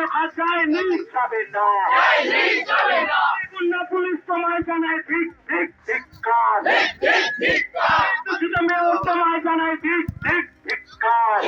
রাখা যায়নি, যাবে না। খুলনা পুলিশ তোমায় জানায় ঠিক ঠিক ধিক্কার, দূষিত মেয়র তোমায় জানায় ঠিক ঠিক ধিক্কার।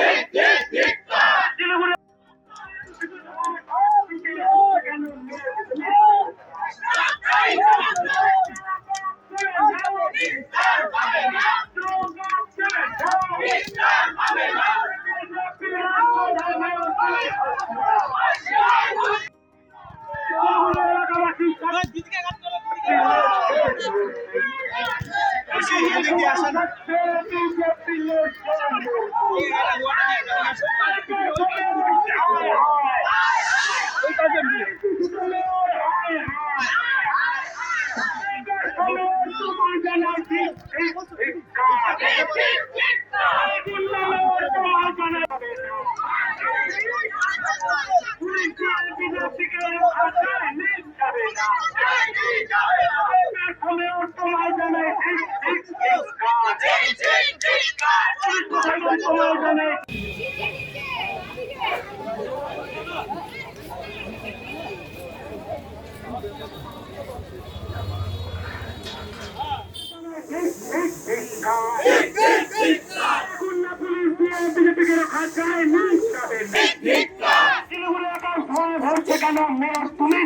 কেন মেয়র তুমি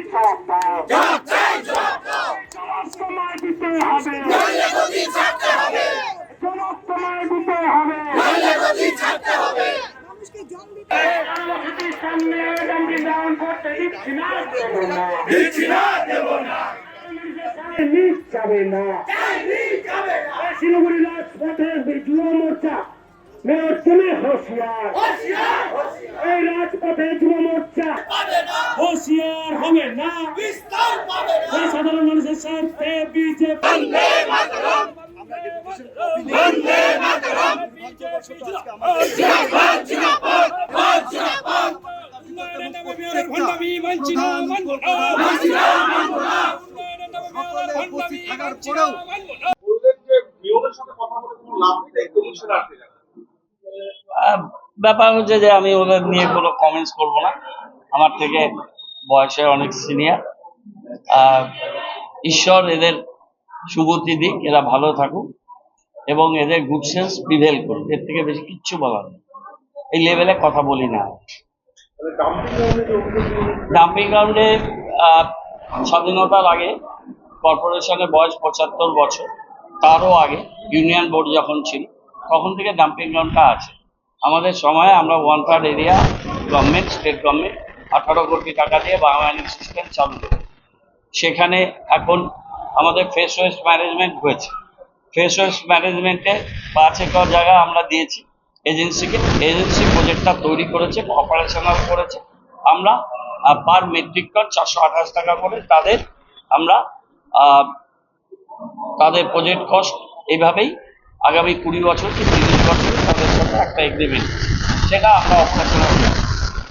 সময় দিতে হবে, সময় দিতে হবে। সামনে ডাউন করতে দিচ্ছি না, দেবো না, যাবে না। শিলিগুড়ি রাজপথের যুব মোর্চা মেয়র তুমি হোশিয়ার, এই রাজপথে যুব মোর্চা হোশিয়ার হবে না। সাধারণ মানুষের স্বার্থে বিজেপি ব্যাপার হচ্ছে যে আমি ওদের নিয়ে কোনো কমেন্টস করবো না। আমার থেকে বয়সে অনেক সিনিয়র। ঈশ্বর এদের সুগতি দিক, এরা ভালো থাকুক এবং এদের গুড সেন্স প্রিভেল করুক, এর থেকে বেশি কিচ্ছু বলার নেই। এই লেভেলে কথা বলি না। ডাম্পিং গ্রাউন্ডে স্বাধীনতার আগে কর্পোরেশনের বয়স 75 বছর, তারও আগে ইউনিয়ন বোর্ড যখন ছিল তখন থেকে ডাম্পিং গ্রাউন্ডটা আছে। আমাদের সময়ে আমরা 1/3 এরিয়া গভর্নমেন্ট, স্টেট গভর্নমেন্ট 18 কোটি টাকা দিয়ে বায়োম্যানিং সিস্টেম চালু করে, সেখানে এখন আমাদের ফ্রেশ ওয়েস্ট ম্যানেজমেন্ট হয়েছে। ফ্রেশ ওয়েস্ট ম্যানেজমেন্টে 5 একর জায়গা আমরা দিয়েছি এজেন্সিকে। এজেন্সি প্রজেক্টটা তৈরি করেছে, অপারেশনাল করেছে। আমরা পার মেট্রিক টন 428 টাকা করে আমরা তাদের প্রজেক্ট কস্ট এইভাবেই আগামী 20 বছর কি 30 বছর তাদের সাথে একটা এগ্রিমেন্ট, সেটা আমরা অপারেশনাল করি।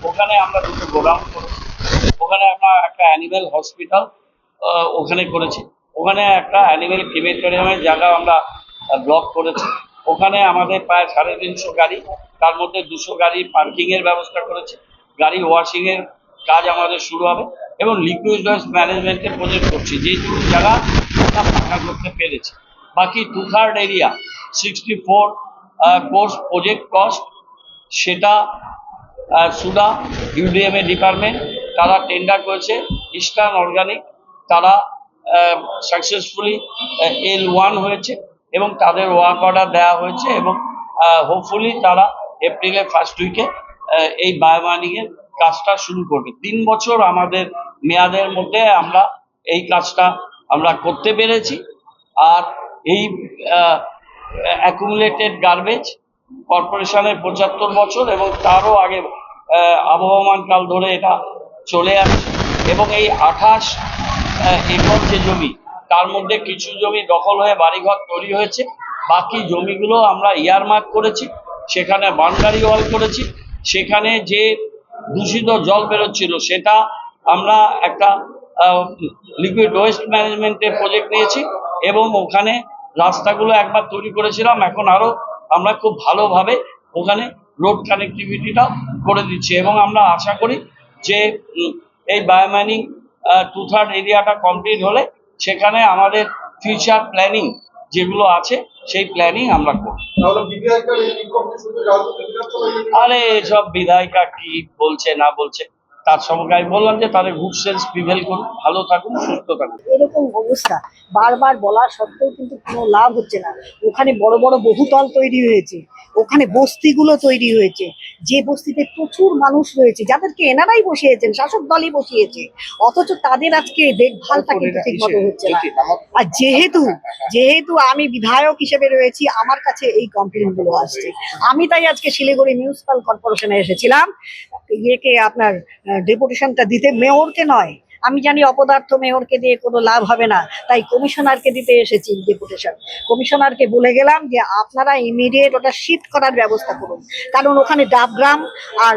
ওখানে আমরা 2টো গোডাউন করেছি, ওখানে আমরা একটা অ্যানিম্যাল হসপিটাল ওখানে করেছি, ওখানে একটা অ্যানিম্যাল ক্রিমেটোরিয়ামের জায়গা আমরা ব্লক করেছি। ওখানে আমাদের প্রায় 350 গাড়ি, তার মধ্যে 200 গাড়ি পার্কিংয়ের ব্যবস্থা করেছি। গাড়ি ওয়াশিংয়ের কাজ আমাদের শুরু হবে এবং লিকুইড ওয়েস্ট ম্যানেজমেন্টের প্রজেক্ট করছি, যেটুকু জায়গা আমরা ফাঁকা করতে পেরেছি। বাকি 2/3 এরিয়া 64 কোর্স প্রজেক্ট কস্ট, সেটা সুদা ইউডিএমএ ডিপার্টমেন্ট তারা টেন্ডার করেছে। ইস্টার্ন অর্গানিক তারা সাকসেসফুলি L1 হয়েছে এবং তাদের ওয়ার্ক অর্ডার দেওয়া হয়েছে এবং হোপফুলি তারা এপ্রিলের ফার্স্ট উইকে এই বায়োমাইনিংয়ের কাজটা শুরু করবে। 3 বছর আমাদের মেয়াদের মধ্যে আমরা এই কাজটা আমরা করতে পেরেছি। আর এই অ্যাকুমুলেটেড গার্বেজ কর্পোরেশনের 75 বছর এবং তারও আগে আবহমান কাল ধরে এটা চলে আসছে এবং এই 28 একর যে জমি, তার মধ্যে কিছু জমি দখল হয়ে বাড়িঘর তৈরি হয়েছে, বাকি জমিগুলো আমরা ইয়ারমার্ক করেছি, সেখানে বাউন্ডারি ওয়াল করেছি। সেখানে যে দূষিত জল বেরোচ্ছিল সেটা আমরা একটা লিকুইড ওয়েস্ট ম্যানেজমেন্টের প্রজেক্ট নিয়েছি এবং ওখানে রাস্তাগুলো একবার তৈরি করেছিলাম, এখন আরও আমরা খুব ভালোভাবে ওখানে রোড কানেক্টিভিটিটা করে দিচ্ছি এবং আমরা আশা করি যে এই বায়োমাইনিং 2/3 এরিয়াটা কমপ্লিট হলে সেখানে আমাদের ফিউচার প্ল্যানিং যেগুলো আছে সেই প্ল্যানিং আমরা করব। আরে এসব বিধায়িকা কি বলছে না বলছে তার সঙ্গে আমি বললাম যে তাদের গুড সেন্স প্রিভেল করুন, ভালো থাকুন, সুস্থ থাকুন। এরকম অবস্থা বারবার বলা সত্ত্বেও কিন্তু কোনো লাভ হচ্ছে না। ওখানে বড় বড় বহুতল তৈরি হয়েছে, ওখানে বস্তিগুলো তৈরি হয়েছে, যে বস্তিতে প্রচুর মানুষ রয়েছে যাদেরকে এনারাই বসিয়েছেন, শাসক দলই বসিয়েছে, অথচ তাদের আজকে দেখভালটা কিন্তু ঠিক মতো হচ্ছে না। আর যেহেতু আমি বিধায়ক হিসেবে রয়েছি, আমার কাছে এই কমপ্লেন গুলো আসছে। আমি তাই আজকে শিলিগুড়ি মিউনিসিপাল কর্পোরেশনে এসেছিলাম ইয়েকে আপনার ডেপুটেশনটা দিতে, মেয়রকে নয়। আমি জানি অপদার্থ মেয়রকে দিয়ে কোনো লাভ হবে না, তাই কমিশনারকে দিতে এসেছি ডেপুটেশন। কমিশনারকে বলে গেলাম যে আপনারা ইমিডিয়েট ওটা শিফট করার ব্যবস্থা করুন, কারণ ওখানে ডাবগ্রাম আর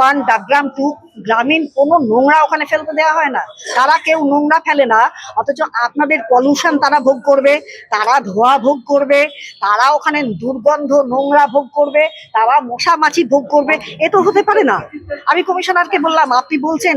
1, ডাবগ্রাম 2 গ্রামীণ কোনো নোংরা ওখানে ফেলতে দেওয়া হয় না। তারা কেউ নোংরা ফেলে না, অথচ আপনাদের পলিউশন তারা ভোগ করবে, তারা ধোঁয়া ভোগ করবে, তারা ওখানে দুর্গন্ধ নোংরা ভোগ করবে, তারা মশা মাছি ভোগ করবে। এ তো হতে পারে না। আমি কমিশনারকে বললাম, আপনি বলছেন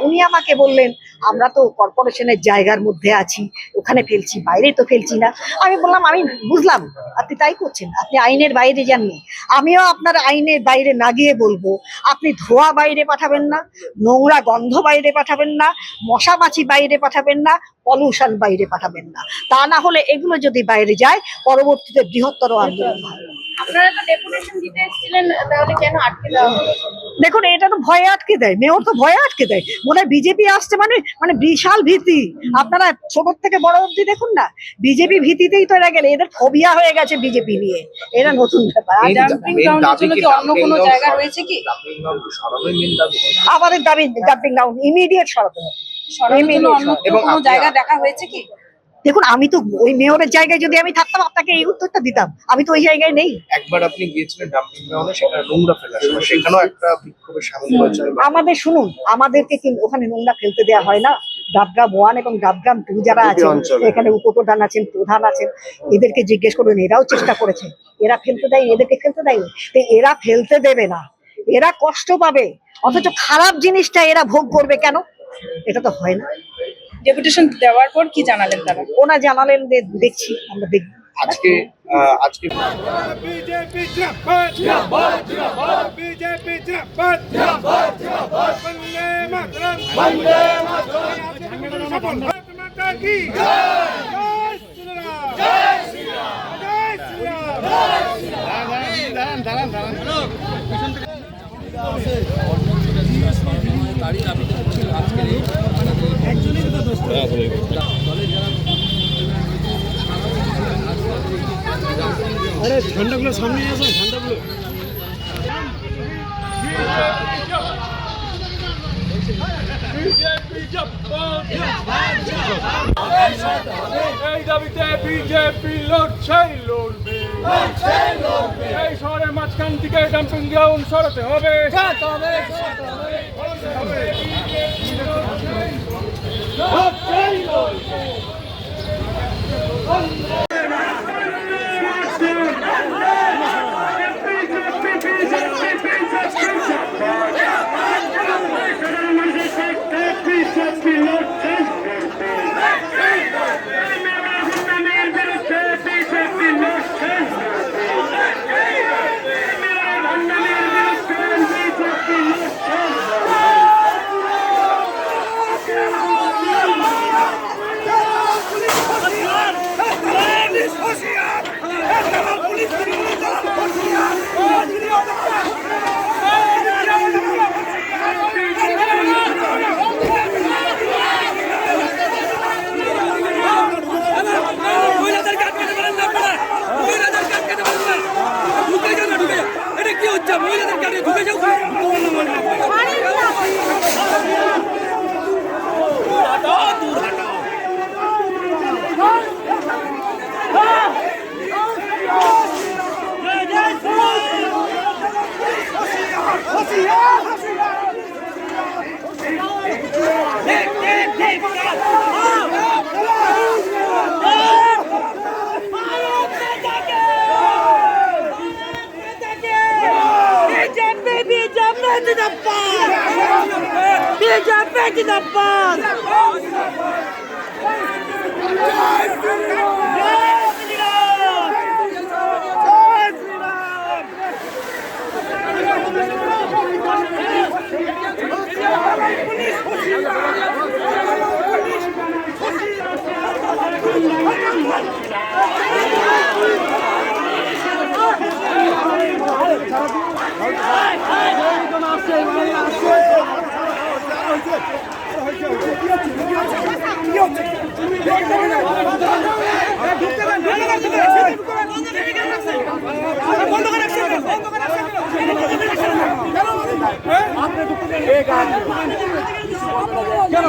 উনি আমাকে বললেন আমরা তো কর্পোরেশনের জায়গার মধ্যে আছি, ওখানে ফেলছি, বাইরে তো ফেলছি না। আমি বললাম আমি বুঝলাম আপনি তাই করছেন, আপনি আইনের বাইরে যাননি। আমিও আপনার আইনের বাইরে না গিয়ে বলবো, আপনি ধোঁয়া বাইরে পাঠাবেন না, নোংরা গন্ধ বাইরে পাঠাবেন না, মশা মাছি বাইরে পাঠাবেন না, পলিউশন বাইরে পাঠাবেন না। তা না হলে এগুলো যদি বাইরে যায় পরবর্তীতে বৃহত্তর আন্দোলন হয়। আপনারা তো ডেপুটেশন দিতে এসেছিলেন, তাহলে কেন আটকে দেওয়া হলো? দেখুন, এটা তো ভয়ে আটকে দেয়, মেয়র তো ভয়ে আটকে দেয়। মনে হয় বিজেপি আসছে মানে বিশাল ভীতি। আপনারা ছোট থেকে বড় অব্দি দেখুন না, বিজেপি ভীতিতেই তো এরা গেলে, এদের ফোবিয়া হয়ে গেছে বিজেপি নিয়ে। এরা নতুন ব্যাপার। ডাম্পিং গ্রাউন্ডের জন্য কি অন্য কোনো জায়গা রয়েছে কি? আমাদের দাবি ডাম্পিং গ্রাউন্ড ইমিডিয়েট সরাতে হবে। সরানোর জন্য অন্য কোনো জায়গা দেখা হয়েছে কি? দেখুন, আমি তো ওই মেয়রের জায়গায় যদি আমি থাকতাম আপনাকে এই উত্তরটা দিতাম। আমি তো ওই জায়গায় নেই। একবার আপনি গিয়েছিলেন ডাম্পিং গ্রাউন্ডে, সেখানে নোংরা ফেলার সময় সেখানেও একটা বিক্ষোভের সামিল হয়েছিল। আমাদের শুনুন, আমাদেরকে কিন্তু ওখানে নোংরা ফেলতে দেওয়া হয় না। ডাবগ্রাম 1 এবং ডাবগ্রাম 2 যারা আছেন, এখানে উপপ্রধান আছেন, প্রধান আছেন, এদেরকে জিজ্ঞেস করুন, এরাও চেষ্টা করেছে, এরা ফেলতে দেয়, এদেরকে ফেলতে দেয়নি। তো এরা ফেলতে দেবে না, এরা কষ্ট পাবে, অথচ খারাপ জিনিসটা এরা ভোগ করবে কেন? এটা তো হয় না। ডেপুটেশন দেওয়ার পর কি জানালেন তারা? ওনা জানালেন যে দেখছি, আমরা দেখব। আজকে বিজেপি জিন্দাবাদ জিন্দাবাদ জিন্দাবাদ, বিজেপি জিন্দাবাদ জিন্দাবাদ জিন্দাবাদ, বন্দে মাতরম বন্দে মাতরম, ভারত মাতা কি জয়, জয় শ্রী রাম, জয় শ্রী রাম, জয় শ্রী রাম, জয় শ্রী রাম। দাঁড়ান আরে ঝান্ডাগুলো সামনে আসো, ঝান্ডাগুলো। এই দাবিতে বিজেপি লড়বে। এই শহরের মাঝখান থেকে ডাম্পিং গ্রাউন্ড সরাতে হবে। জিন্দাবাদ কেন